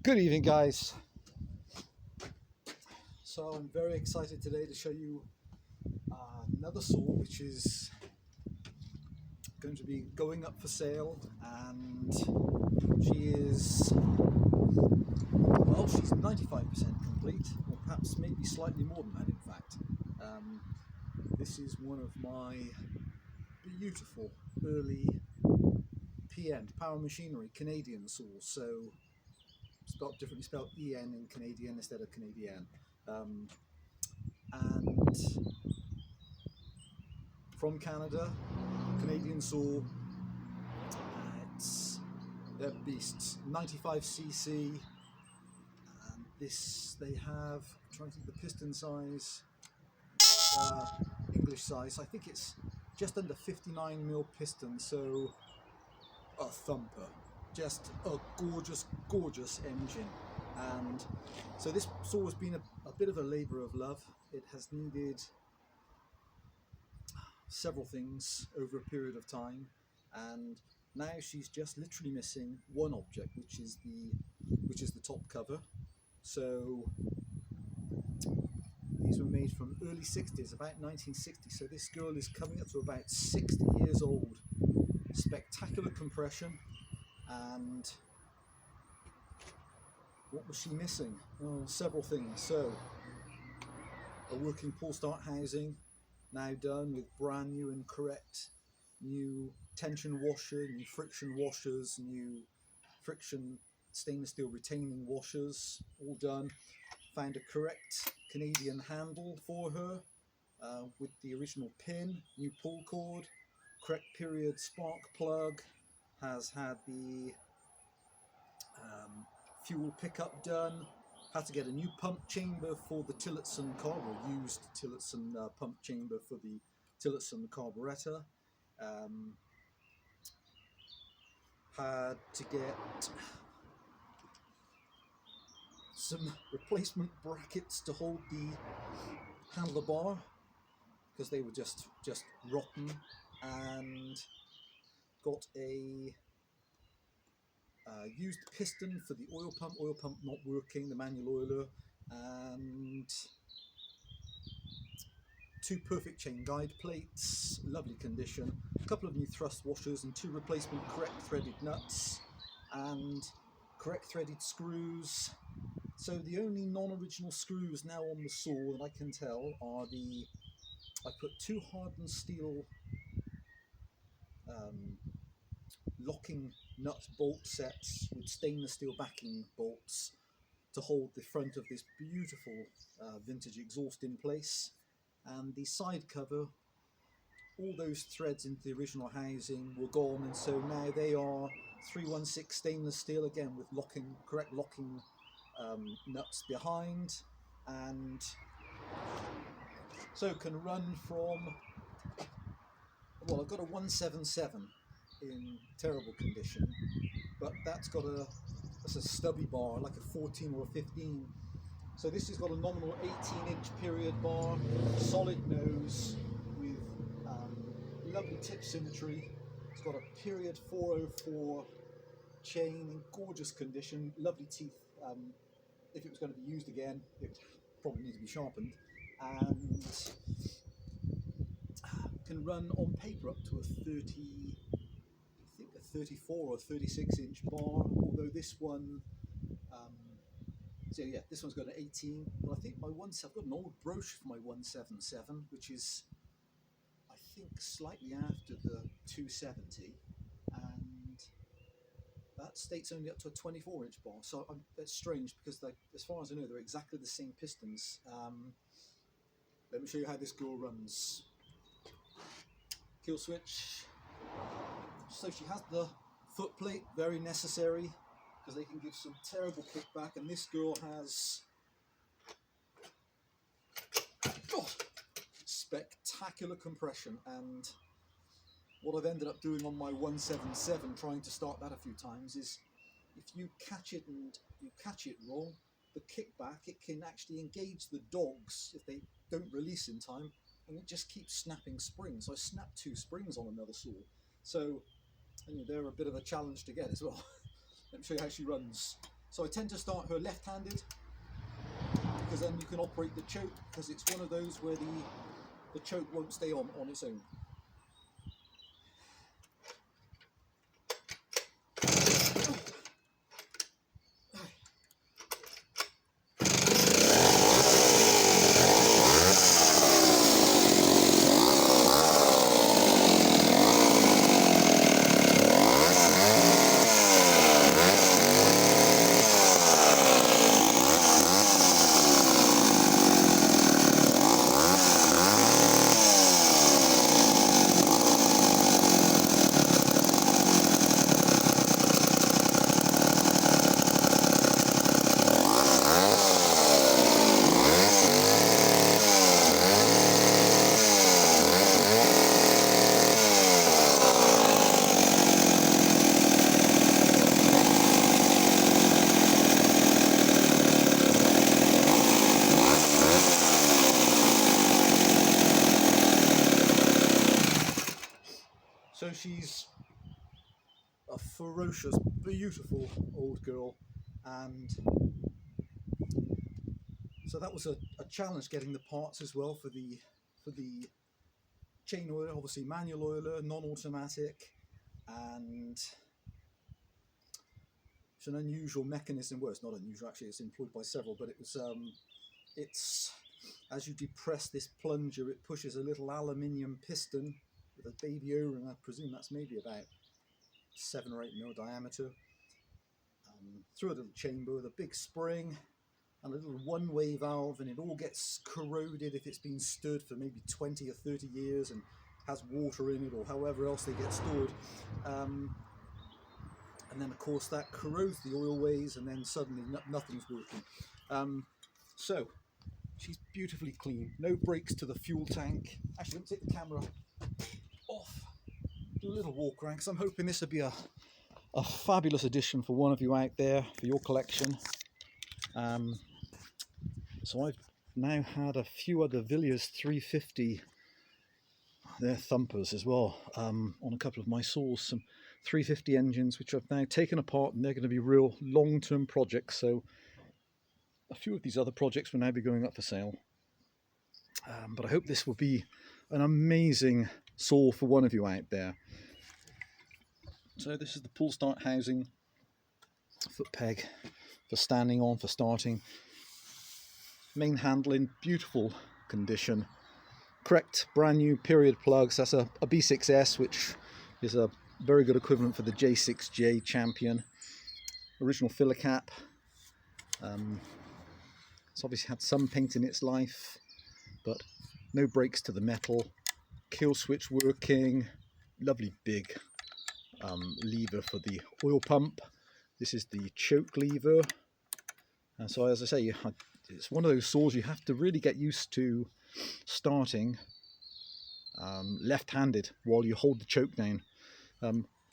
Good evening, guys. So I'm very excited today to show you another saw which is going to be going up for sale, and she's 95% complete, or perhaps maybe slightly more than that in fact. This is one of my beautiful early PN, Power Machinery, Canadian saws. So spelled differently, spelled EN in Canadian instead of Canadien. And from Canada, Canadian saw. It's they're beasts, 95cc, and this they have. I'm trying to think the piston size, English size. I think it's just under 59mm piston, so a thumper, just a gorgeous engine. And so this saw has been a bit of a labour of love. It has needed several things over a period of time, and now she's just literally missing one object, which is the top cover. So these were made from early 60s, about 1960. So this girl is coming up to about 60 years old. Spectacular compression. And what was she missing? Oh, several things. So a working pull start housing, now done with brand new and correct new tension washer, new friction washers, new friction stainless steel retaining washers, all done. Found a correct Canadian handle for her with the original pin, new pull cord, correct period spark plug, has had the fuel pickup done, had to get a new pump chamber for the Tillotson carburetor, used Tillotson pump chamber for the Tillotson carburetor. Had to get some replacement brackets to hold the handlebar because they were just rotten, and got a used piston for the oil pump not working, the manual oiler, and two perfect chain guide plates, lovely condition, a couple of new thrust washers and two replacement correct threaded nuts and correct threaded screws. So the only non-original screws now on the saw that I can tell are I put two hardened steel locking nut bolt sets with stainless steel backing bolts to hold the front of this beautiful vintage exhaust in place, and the side cover, all those threads into the original housing were gone, and so now they are 316 stainless steel, again with correct locking nuts behind, and so can run from, well, I've got a 177 in terrible condition, but that's a stubby bar, like a 14 or a 15. So this has got a nominal 18-inch period bar, solid nose with lovely tip symmetry. It's got a period 404 chain in gorgeous condition, lovely teeth. If it was going to be used again, it would probably need to be sharpened, and can run on paper up to a 34 or 36-inch bar, although this one, so yeah, this one's got an 18, but I think I've got an old brochure for my 177, which is, I think, slightly after the 270, and that states only up to a 24-inch bar. So that's strange because, as far as I know, they're exactly the same pistons. Let me show you how this girl runs. Kill switch. So she has the foot plate, very necessary because they can give some terrible kickback, and this girl has spectacular compression. And what I've ended up doing on my 177, trying to start that a few times, is if you catch it wrong, the kickback, it can actually engage the dogs if they don't release in time, and it just keeps snapping springs. So I snapped 2 springs on another saw. So they're a bit of a challenge to get as well. Let me show you how she runs. So I tend to start her left-handed, because then you can operate the choke, because it's one of those where the choke won't stay on its own. So she's a ferocious, beautiful old girl, and so that was a challenge getting the parts as well for the chain oiler, obviously manual oiler, non-automatic, and it's an unusual mechanism. Well, it's not unusual actually, it's employed by several, but it was it's as you depress this plunger, it pushes a little aluminium piston with a baby O-ring. I presume that's maybe about 7 or 8 mil diameter, through a little chamber with a big spring and a little one-way valve, and it all gets corroded if it's been stood for maybe 20 or 30 years and has water in it, or however else they get stored. And then of course that corrodes the oilways, and then suddenly nothing's working. So she's beautifully clean, no breaks to the fuel tank. Actually, let me take the camera off, do a little walk around, because I'm hoping this will be a fabulous addition for one of you out there for your collection. So I've now had a few other Villiers 350, they're thumpers as well, on a couple of my saws, some 350 engines which I've now taken apart, and they're going to be real long-term projects. So a few of these other projects will now be going up for sale, but I hope this will be an amazing saw for one of you out there. So this is the pull start housing, foot peg for standing on, for starting. Main handle in beautiful condition. Correct brand new period plugs. That's a B6S, which is a very good equivalent for the J6J Champion. Original filler cap. It's obviously had some paint in its life, but no breaks to the metal. Kill switch working. Lovely big lever for the oil pump. This is the choke lever. And so, as I say, it's one of those saws you have to really get used to starting left-handed while you hold the choke down.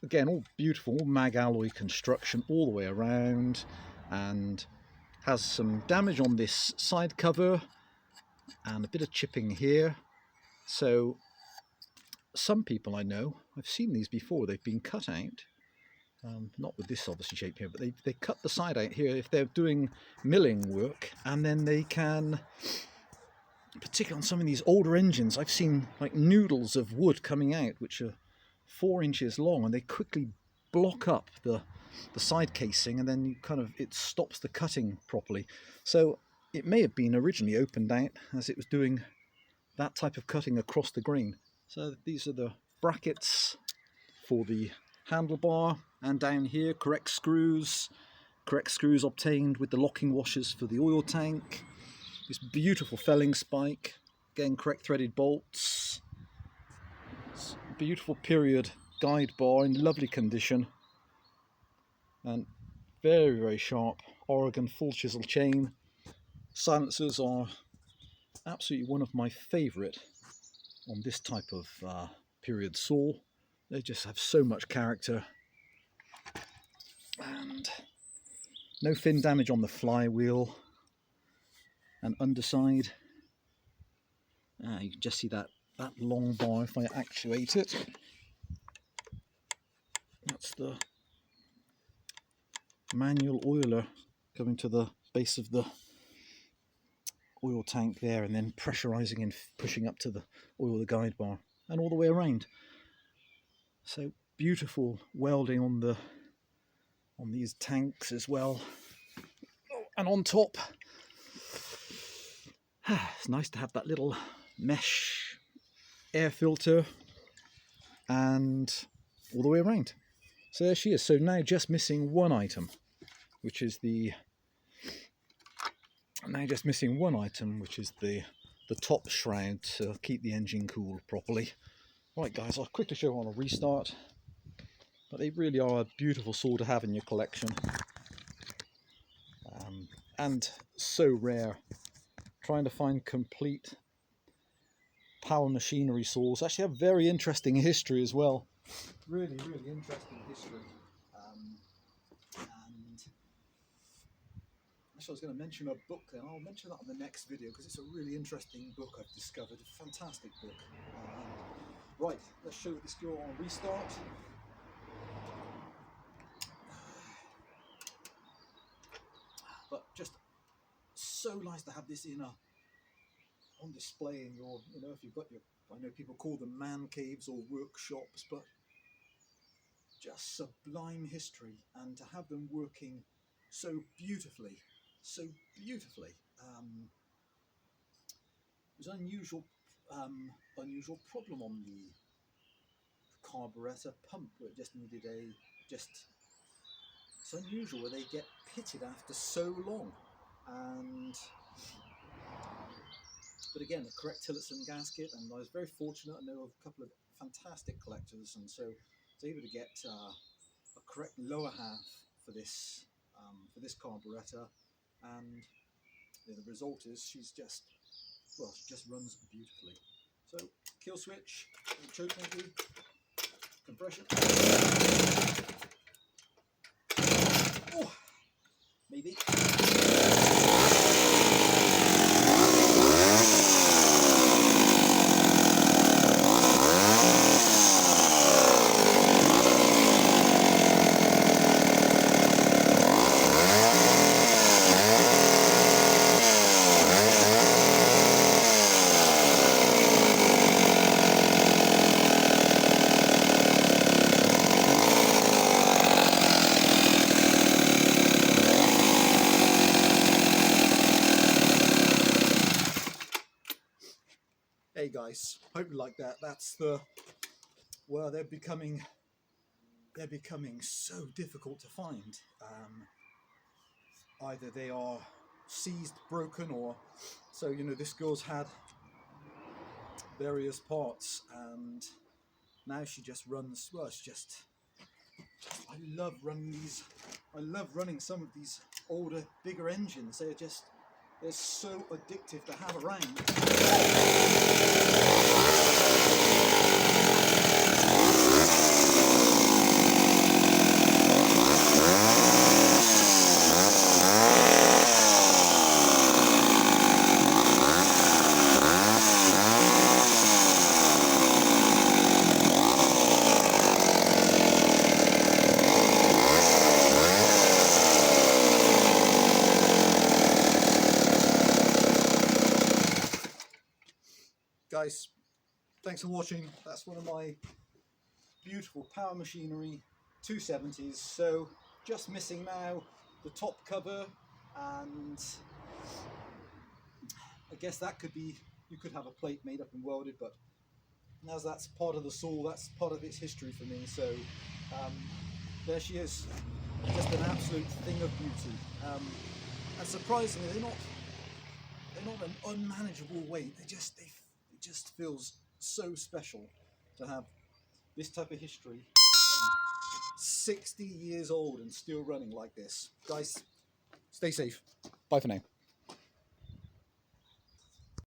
Again, all beautiful, all mag alloy construction all the way around, and has some damage on this side cover and a bit of chipping here. So some people I know, I've seen these before, they've been cut out. Not with this obviously shape here, but they cut the side out here if they're doing milling work, and then they can, particularly on some of these older engines, I've seen like noodles of wood coming out which are 4 inches long, and they quickly block up the side casing, and then you it stops the cutting properly. So it may have been originally opened out as it was doing that type of cutting across the grain. So these are the brackets for the handlebar, and down here correct screws obtained with the locking washers for the oil tank. This beautiful felling spike, again correct threaded bolts. Beautiful period guide bar in lovely condition, and very, very sharp Oregon full chisel chain. Silencers are absolutely one of my favourite on this type of period saw. They just have so much character, and no fin damage on the flywheel and underside. You can just see that long bar if I actuate it. That's the manual oiler coming to the base of the oil tank there, and then pressurizing and pushing up to the oil the guide bar, and all the way around. So beautiful welding on these tanks as well. And on top, it's nice to have that little mesh air filter and all the way around. So there she is. So now just missing one item, which is the top shroud to keep the engine cool properly. Right guys, I'll quickly show you on a restart. But they really are a beautiful saw to have in your collection. And so rare. Trying to find complete power machinery saws actually have very interesting history as well. Really interesting history. And actually I was going to mention a book, and I'll mention that in the next video because it's a really interesting book I've discovered. A fantastic book. Right, let's show this girl on restart. But just so nice to have this on display in your, if you've got your, I know people call them man caves or workshops, but just sublime history, and to have them working so beautifully. It was an unusual problem on the carburetor pump where it just needed it's unusual where they get pitted after so long, but again, the correct Tillotson gasket, and I was very fortunate. I know of a couple of fantastic collectors, and so I was able to get a correct lower half for this carburetor, and the result is she just runs beautifully. So kill switch, choke maybe, compression. Oh, maybe. Hey guys, hope you like that. That's they're becoming so difficult to find. Either they are seized, broken, or so this girl's had various parts, and now she just runs. Well, it's just I love running some of these older, bigger engines. They're so addictive to have around. Guys, thanks for watching. That's one of my beautiful power machinery 270s. So just missing now the top cover, and I guess that could be, you could have a plate made up and welded, but as that's part of the saw, that's part of its history for me. So there she is, just an absolute thing of beauty. And surprisingly, they're not an unmanageable weight. It just feels so special to have this type of history. 60 years old and still running like this. Guys, stay safe. Bye for now.